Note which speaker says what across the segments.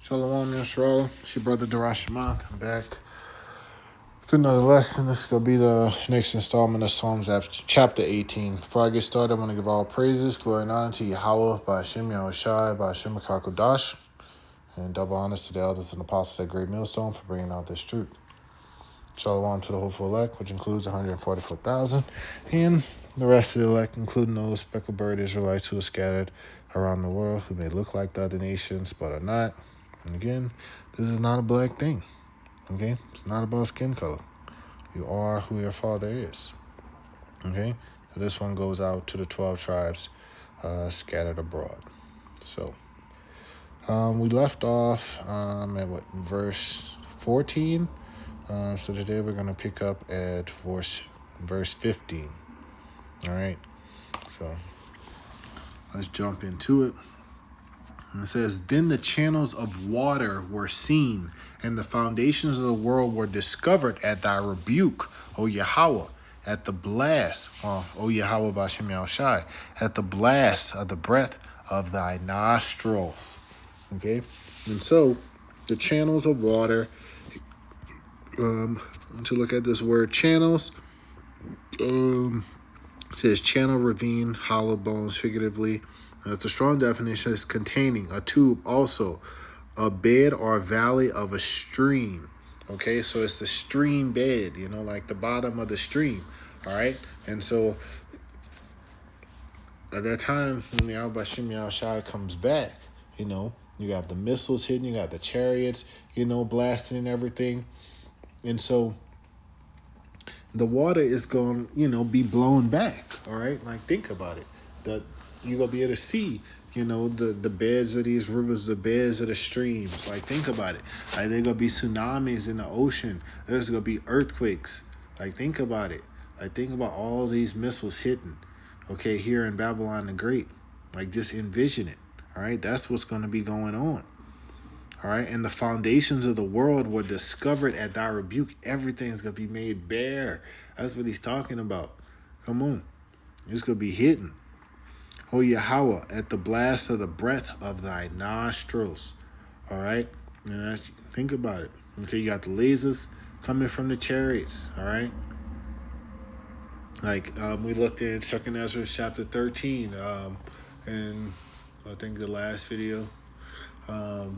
Speaker 1: Shalom Yisrael. It's your brother Darashimant. I'm back with another lesson. This is going to be the next installment of Psalms chapter 18. Before I get started, I want to give all praises, glory, and honor to Yahweh, Ba'ashem Yahushai, Ba'ashem HaKadosh, and double honors to the elders and apostles at Great Millstone for bringing out this truth. Shalom to the hopeful elect, which includes 144,000, and the rest of the elect, including those speckled bird Israelites who are scattered around the world, who may look like the other nations, but are not. And again, this is not a black thing, okay? It's not about skin color. You are who your father is, okay? So this one goes out to the 12 tribes scattered abroad. So we left off at verse 14? So today we're going to pick up at verse 15, all right? So let's jump into it. And it says, Then the channels of water were seen, and the foundations of the world were discovered at thy rebuke, O Yahweh, at the blast, O Yahweh Ba'ashem Yahushai, at the blast of the breath of thy nostrils. Okay? And so, the channels of water, to look at this word channels, it says channel, ravine, hollow bones, figuratively. It's a strong definition. It's containing a tube, also a bed or valley of a stream. Okay, so it's the stream bed, like the bottom of the stream. All right, and so at that time when Yahweh Ba'ashem Yahushai comes back, you got the missiles hitting, you got the chariots, blasting and everything, and so the water is going, be blown back. All right, like think about it. You're going to be able to see, the beds of these rivers, the beds of the streams. Like, think about it. Like, there's going to be tsunamis in the ocean. There's going to be earthquakes. Like, think about it. Like, think about all these missiles hitting, okay, here in Babylon the Great. Like, just envision it, all right? That's what's going to be going on, all right? And the foundations of the world were discovered at thy rebuke. Everything's going to be made bare. That's what he's talking about. Come on. It's going to be hitting. O Yahweh, at the blast of the breath of thy nostrils. All right? And think about it. Okay, you got the lasers coming from the chariots. All right? Like, we looked in 2nd Ezra chapter 13, and I think the last video, about,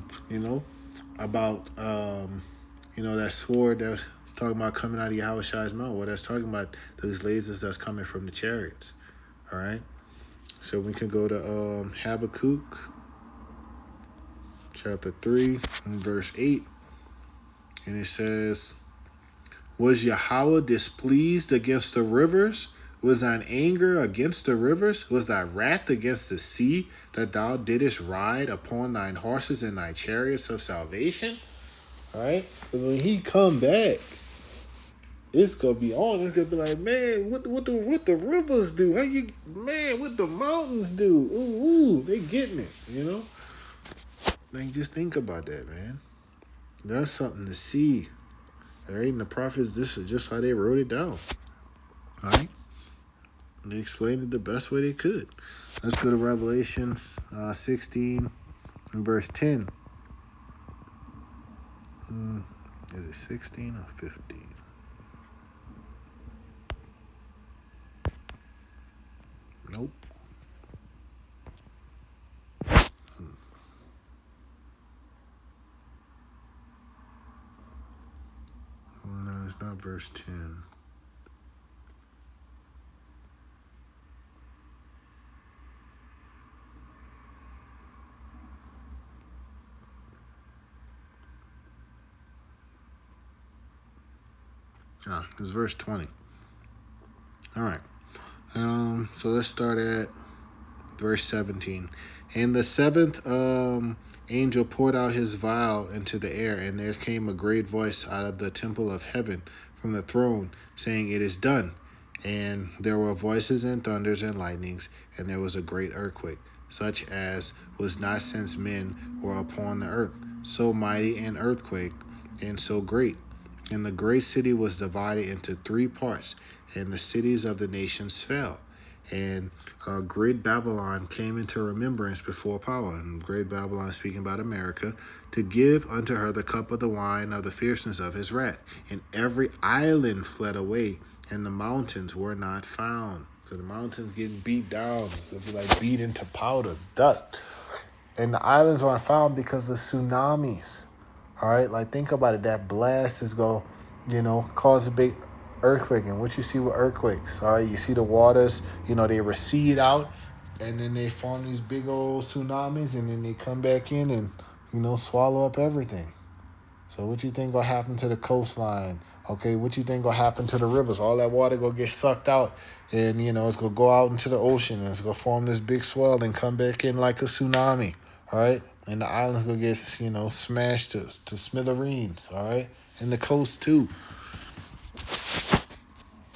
Speaker 1: that sword that's talking about coming out of Yahushai's mouth. Well, that's talking about those lasers that's coming from the chariots. All right? So we can go to Habakkuk chapter 3 and verse 8. And it says, Was Yahweh displeased against the rivers? Was thine anger against the rivers? Was thy wrath against the sea, that thou didst ride upon thine horses and thy chariots of salvation? All right? Because when he come back, it's gonna be on. It's gonna be like, man, what the rivers do? What the mountains do? Ooh, they getting it, Like, just think about that, man. That's something to see. All right, and the prophets, this is just how they wrote it down. All right, they explained it the best way they could. Let's go to Revelation 16 and verse 10. Is it 16 or 15? Nope. No, it's not verse 10. It's verse 20. All right. So let's start at verse 17. And the seventh angel poured out his vial into the air, and there came a great voice out of the temple of heaven from the throne, saying, It is done. And there were voices and thunders and lightnings, and there was a great earthquake, such as was not since men were upon the earth, so mighty an earthquake, and so great. And the great city was divided into 3 parts, and the cities of the nations fell. And great Babylon came into remembrance before power, and great Babylon, speaking about America, to give unto her the cup of the wine of the fierceness of his wrath. And every island fled away, and the mountains were not found. So the mountains getting beat down, so it'd be like beat into powder, dust. And the islands aren't found because of tsunamis. All right, like think about it. That blast is going, cause a big earthquake. And what you see with earthquakes, all right, you see the waters, they recede out, and then they form these big old tsunamis, and then they come back in and swallow up everything. So what you think gonna happen to the coastline? Okay, what you think gonna happen to the rivers? All that water gonna get sucked out, and it's gonna go out into the ocean, and it's gonna form this big swell and come back in like a tsunami. All right, and the islands gonna get smashed to smithereens. All right, and the coast too.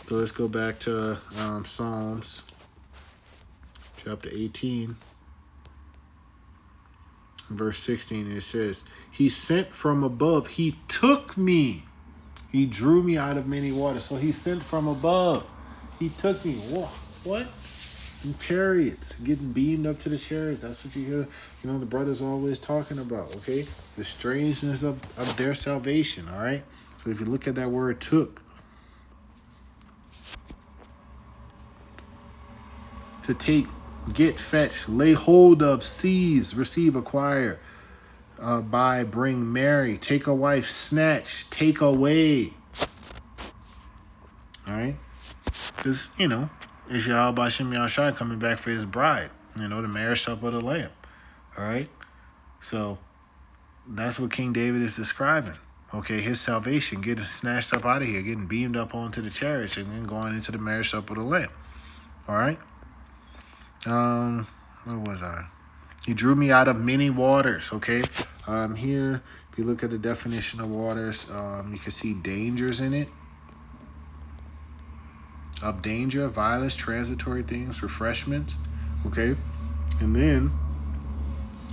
Speaker 1: So let's go back to Psalms chapter 18. Verse 16, it says, he sent from above. He took me. He drew me out of many waters. So he sent from above. He took me. What? In chariots, getting beamed up to the chariots. That's what you hear, the brothers always talking about, okay? The strangeness of their salvation, all right? So if you look at that word took, to take, get, fetch, lay hold of, seize, receive, acquire, buy, bring, marry, take a wife, snatch, take away. All right? Because, it's Yahweh Bashem Yahushua coming back for his bride, the marriage supper of the Lamb. All right? So that's what King David is describing. Okay, his salvation, getting snatched up out of here, getting beamed up onto the chariots, and then going into the marriage supper of the Lamb. All right? Where was I? He drew me out of many waters, okay? Here, if you look at the definition of waters, you can see dangers in it. Of danger, violence, transitory things, refreshment, okay? And then,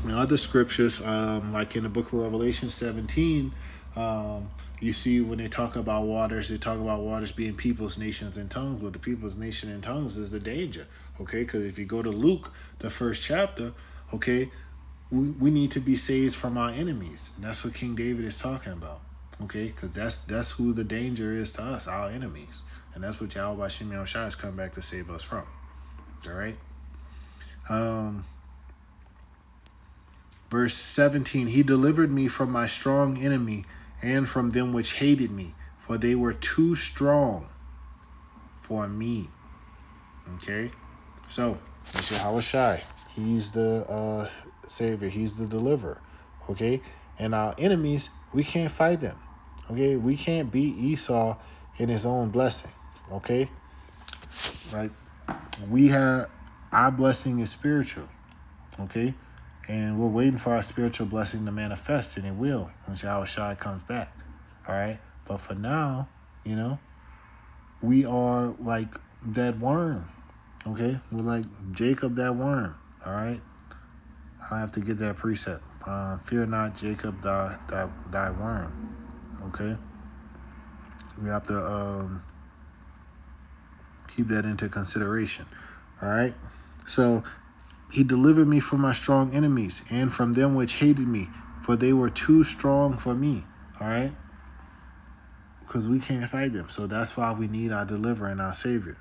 Speaker 1: in other scriptures, like in the book of Revelation 17, you see when they talk about waters, they talk about waters being peoples, nations, and tongues. But the peoples, nation, and tongues is the danger, okay? Because if you go to Luke, the first chapter, okay, we need to be saved from our enemies. And that's what King David is talking about, okay? Because that's who the danger is to us, our enemies. And that's what Yahweh Shem Yahushua has come back to save us from, all right? Verse 17, he delivered me from my strong enemy and from them which hated me, for they were too strong for me. Okay? So, it's Yahweh. He's the Savior. He's the deliverer. Okay? And our enemies, we can't fight them. Okay? We can't beat Esau in his own blessing. Okay? Right? Our blessing is spiritual. Okay? And we're waiting for our spiritual blessing to manifest, and it will when Yahweh comes back. All right? But for now, we are like that worm. Okay? We're like Jacob, that worm. All right? I have to get that precept. Fear not, Jacob, thy worm. Okay? We have to keep that into consideration. All right? So, he delivered me from my strong enemies and from them which hated me, for they were too strong for me. All right? Because we can't fight them. So that's why we need our deliverer and our Savior.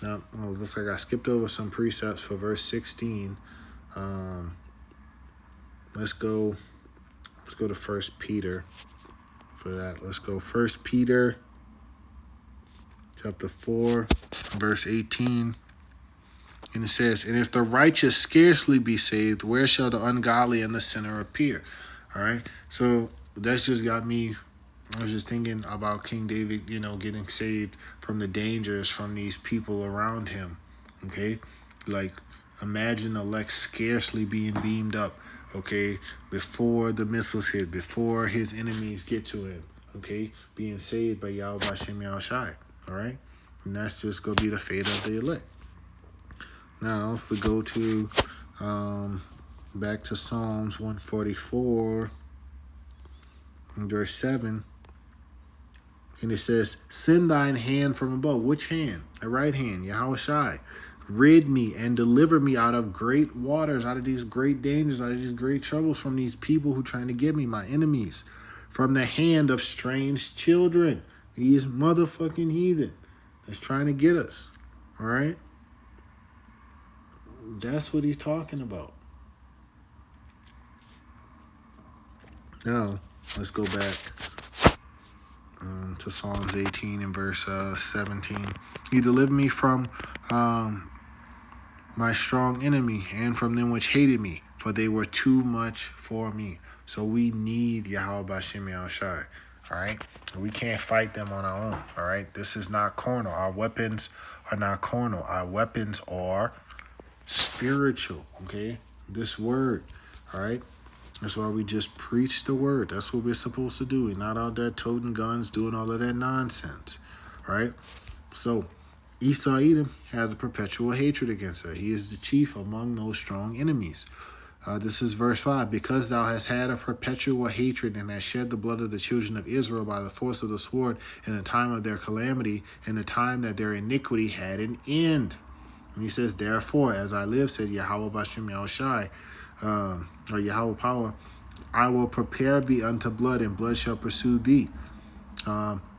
Speaker 1: Now, it looks like I skipped over some precepts for verse 16. Let's go to 1 Peter for that. Let's go 1 Peter chapter 4, verse 18. And it says, and if the righteous scarcely be saved, where shall the ungodly and the sinner appear? All right. So that's just got me. I was just thinking about King David, getting saved from the dangers from these people around him. Okay. Like, imagine elect scarcely being beamed up. Okay. Before the missiles hit, before his enemies get to him. Okay. Being saved by Yahweh Shem Yahushua. All right. And that's just going to be the fate of the elect. Now, if we go to back to Psalms 144, verse 7, and it says, send thine hand from above. Which hand? The right hand, Yahushua. rid me and deliver me out of great waters, out of these great dangers, out of these great troubles, from these people who are trying to get me, my enemies, from the hand of strange children, these motherfucking heathen that's trying to get us. All right? That's what he's talking about. Now, let's go back to Psalms 18 and verse 17. You delivered me from my strong enemy and from them which hated me, for they were too much for me. So we need Yahweh B'Shem Yahushai. All right? We can't fight them on our own. All right? This is not carnal. Our weapons are not carnal. Our weapons are spiritual. Okay? This word. All right? That's why we just preach the word. That's what we're supposed to do. We're not out there toting guns, doing all of that nonsense. Right? So, Esau Edom has a perpetual hatred against her. He is the chief among those strong enemies. This is verse 5. Because thou hast had a perpetual hatred and hast shed the blood of the children of Israel by the force of the sword in the time of their calamity, in the time that their iniquity had an end. And he says, therefore, as I live, said Yahweh B'Shem Yahushai, or Yahweh Power, I will prepare thee unto blood, and blood shall pursue thee.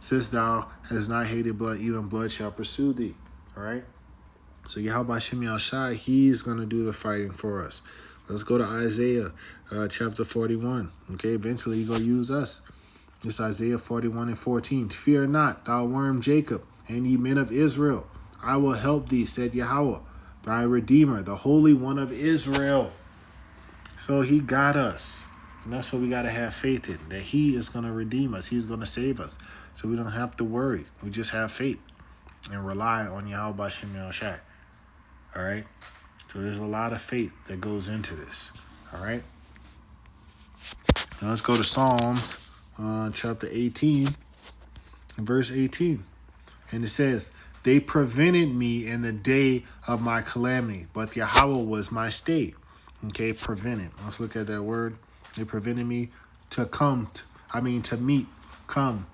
Speaker 1: Since thou hast not hated blood, even blood shall pursue thee. All right? So Yahweh B'Shem Yahushai, he's going to do the fighting for us. Let's go to Isaiah chapter 41. Okay, eventually he's going to use us. It's Isaiah 41 and 14. Fear not, thou worm Jacob, and ye men of Israel. I will help thee, said Yahweh, thy Redeemer, the Holy One of Israel. So he got us. And that's what we got to have faith in, that he is going to redeem us. He's going to save us. So we don't have to worry. We just have faith and rely on Yahweh B'Shem Yahushai. All right? So there's a lot of faith that goes into this. All right? Now let's go to Psalms chapter 18, verse 18. And it says, they prevented me in the day of my calamity, but Yahweh was my stay. Okay, prevented. Let's look at that word. They prevented me to to meet, come,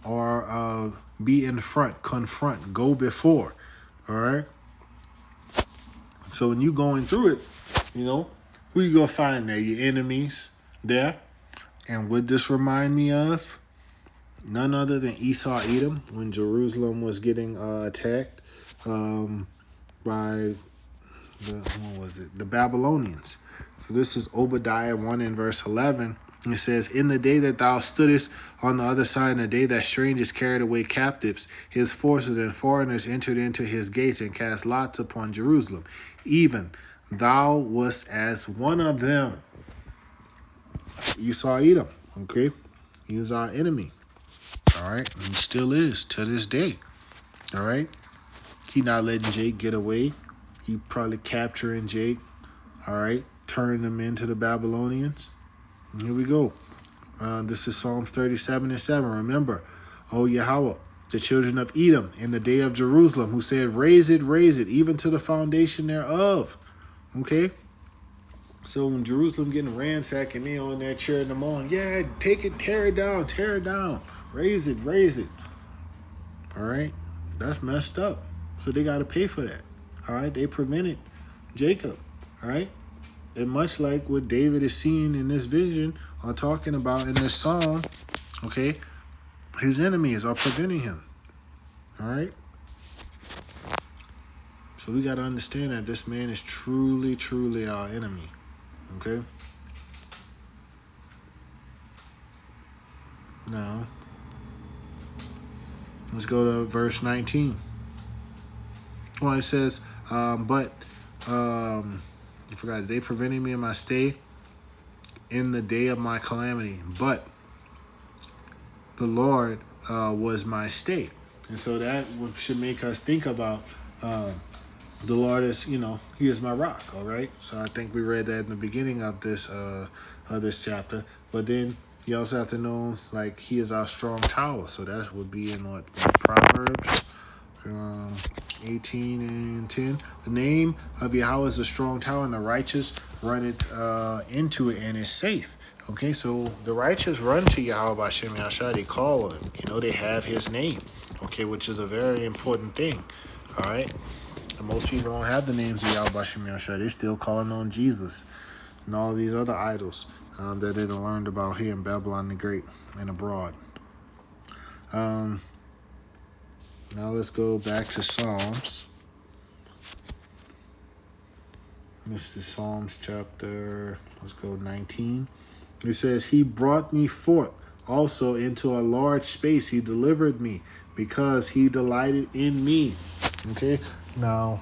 Speaker 1: or be in front, confront, go before. All right? So when you going through it, who you going to find there? Your enemies there. And what this remind me of? None other than Esau Edom, when Jerusalem was getting attacked by the Babylonians. So this is Obadiah 1 and verse 11. It says, in the day that thou stoodest on the other side, in the day that strangers carried away captives, his forces and foreigners entered into his gates and cast lots upon Jerusalem. Even thou wast as one of them. Esau Edom, okay? He was our enemy. All right? And he still is to this day. All right? He not letting Jake get away. He probably capturing Jake. All right? Turning them into the Babylonians. And here we go. This is Psalms 37 and 7. Remember, O Yahweh, the children of Edom in the day of Jerusalem, who said, raise it, even to the foundation thereof. Okay? So when Jerusalem getting ransacked and they on that chair in the morning, yeah, take it, tear it down. Raise it. All right? That's messed up. So they got to pay for that. All right? They prevented Jacob. All right? And much like what David is seeing in this vision or talking about in this psalm, okay, his enemies are preventing him. All right? So we got to understand that this man is truly, truly our enemy. Okay? Now, let's go to verse 19. Well, it says, I forgot, they prevented me in my stay in the day of my calamity, but the Lord was my stay. And so that should make us think about the Lord is, he is my rock, all right? So I think we read that in the beginning of this chapter. But then you also have to know, like, he is our strong tower. So that would be in Proverbs 18 and 10. The name of Yahweh is a strong tower, and the righteous run into it and is safe. Okay, so the righteous run to Yahweh B'Shem Yahushai. They call him. They have his name. Okay, which is a very important thing. All right. And most people don't have the names of Yahweh Shem Yahushua. They're still calling on Jesus and all these other idols that they learned about here in Babylon the Great and abroad. Now let's go back to Psalms. This is Psalms chapter, let's go 19. It says, he brought me forth also into a large space. He delivered me because he delighted in me. Okay, now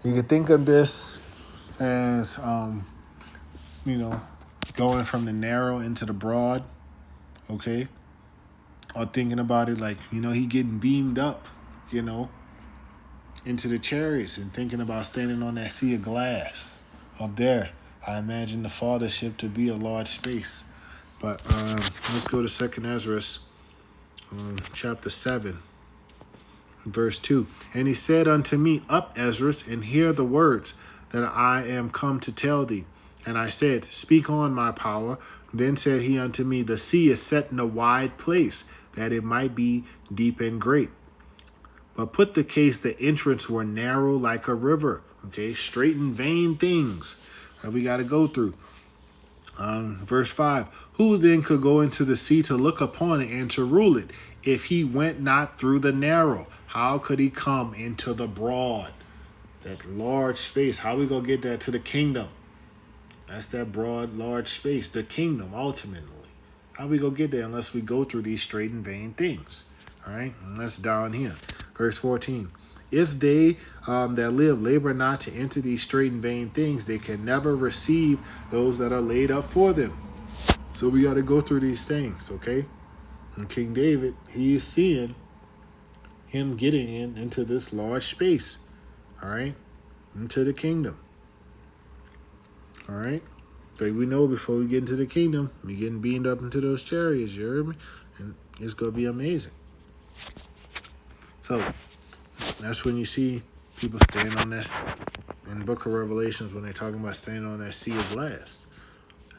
Speaker 1: you can think of this as, going from the narrow into the broad, okay? Or thinking about it like, he getting beamed up, into the chariots and thinking about standing on that sea of glass up there. I imagine the fathership to be a large space. But let's go to 2nd Ezra, chapter 7, verse 2. And he said unto me, up, Ezra, and hear the words that I am come to tell thee. And I said, speak on, my power. Then said he unto me, the sea is set in a wide place, that it might be deep and great. But put the case, the entrance were narrow like a river. Okay, straight and vain things that we got to go through. Verse 5. Who then could go into the sea to look upon it and to rule it? If he went not through the narrow, how could he come into the broad? That large space. How we going to get that to the kingdom? That's that broad, large space. The kingdom, ultimately. How we going to get there unless we go through these straight and vain things? All right, and that's down here. Verse 14. If they that live labor not to enter these straight and vain things, they can never receive those that are laid up for them. So we got to go through these things, okay? And King David, he is seeing him getting into this large space, all right? Into the kingdom, all right? So we know before we get into the kingdom, we getting beamed up into those chariots, you heard me? And it's going to be amazing. So that's when you see people standing on that, in the book of Revelations, when they're talking about standing on that sea of glass.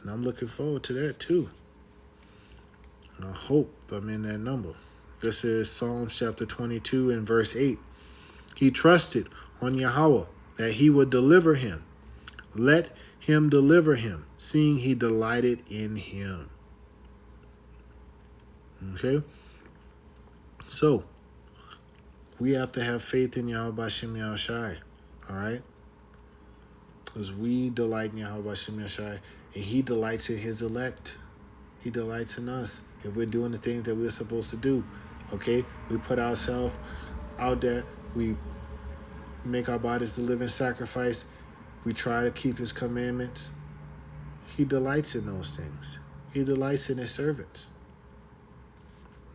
Speaker 1: And I'm looking forward to that too. And I hope I'm in that number. This is Psalms chapter 22 and verse 8. He trusted on Yahweh that he would deliver him. Let him deliver him, seeing he delighted in him. Okay? So, we have to have faith in Yahweh Shem Yahushai, all right? Because we delight in Yahweh Shem Yahushai, and he delights in his elect. He delights in us if we're doing the things that we're supposed to do, okay? We put ourselves out there. We make our bodies the living sacrifice. We try to keep his commandments. He delights in those things. He delights in his servants.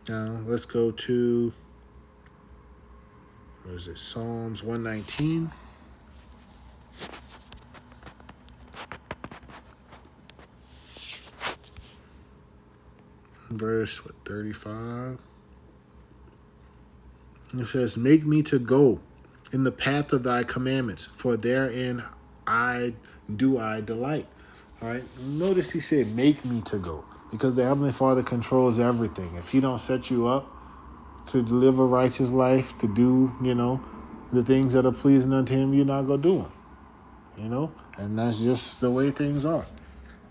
Speaker 1: Now, let's go to... what is it? Psalms 119. Verse 35. It says, make me to go in the path of thy commandments, for therein I delight. All right. Notice he said, make me to go, because the Heavenly Father controls everything. If he don't set you up to live a righteous life, to do, the things that are pleasing unto him, you're not going to do them, and that's just the way things are.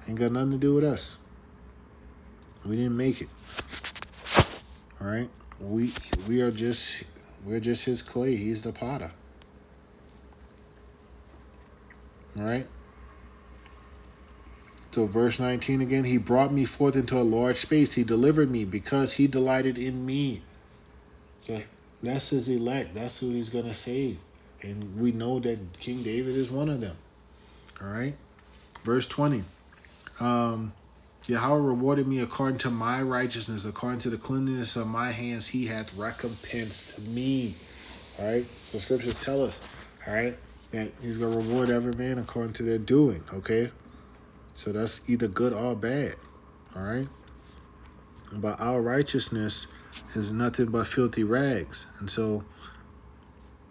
Speaker 1: Ain't got nothing to do with us. We didn't make it. All right. We're just his clay. He's the potter. All right. So verse 19 again, he brought me forth into a large space. He delivered me because he delighted in me. Okay. That's his elect. That's who he's going to save. And we know that King David is one of them. All right. Verse 20. Yahweh rewarded me according to my righteousness, according to the cleanliness of my hands, he hath recompensed me. All right. So scriptures tell us, all right, that he's going to reward every man according to their doing. Okay. So that's either good or bad. All right. But our righteousness is nothing but filthy rags. And so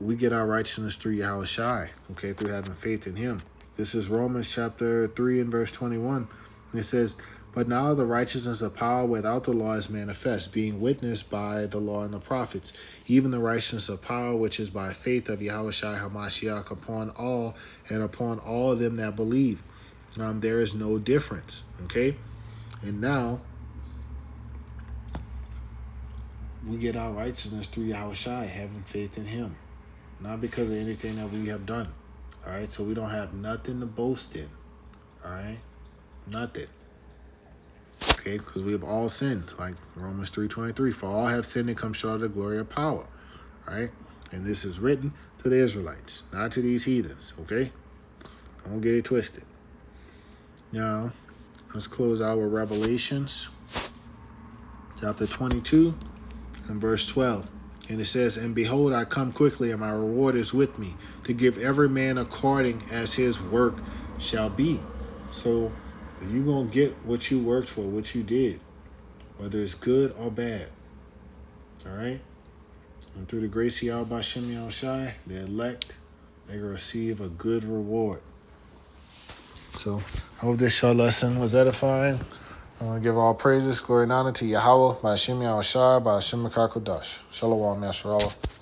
Speaker 1: we get our righteousness through Yahushai, through having faith in him. This is Romans chapter 3 and verse 21. It says, But now the righteousness of power without the law is manifest, being witnessed by the law and the prophets, even the righteousness of power which is by faith of Yahushua HaMashiach upon all and upon all of them that believe. There is no difference, okay? And now we get our righteousness through Yahushua, having faith in him, not because of anything that we have done, all right? So we don't have nothing to boast in, all right? Nothing. Okay, because we have all sinned, like Romans 3:23. For all have sinned and come short of the glory of power. Right? And this is written to the Israelites, not to these heathens. Okay? Don't get it twisted. Now, let's close out with Revelations, chapter 22 and verse 12. And it says, And behold, I come quickly, and my reward is with me, to give every man according as his work shall be. So, you're going to get what you worked for, what you did, whether it's good or bad. All right? And through the grace of Yahweh Bashem Yahushai, the elect, they will receive a good reward. So, I hope this short lesson was edifying. I want to give all praises, glory, and honor to Yahweh, Bashem Yahushai, Bashem Mekakodash. Shalom, Yasharallah.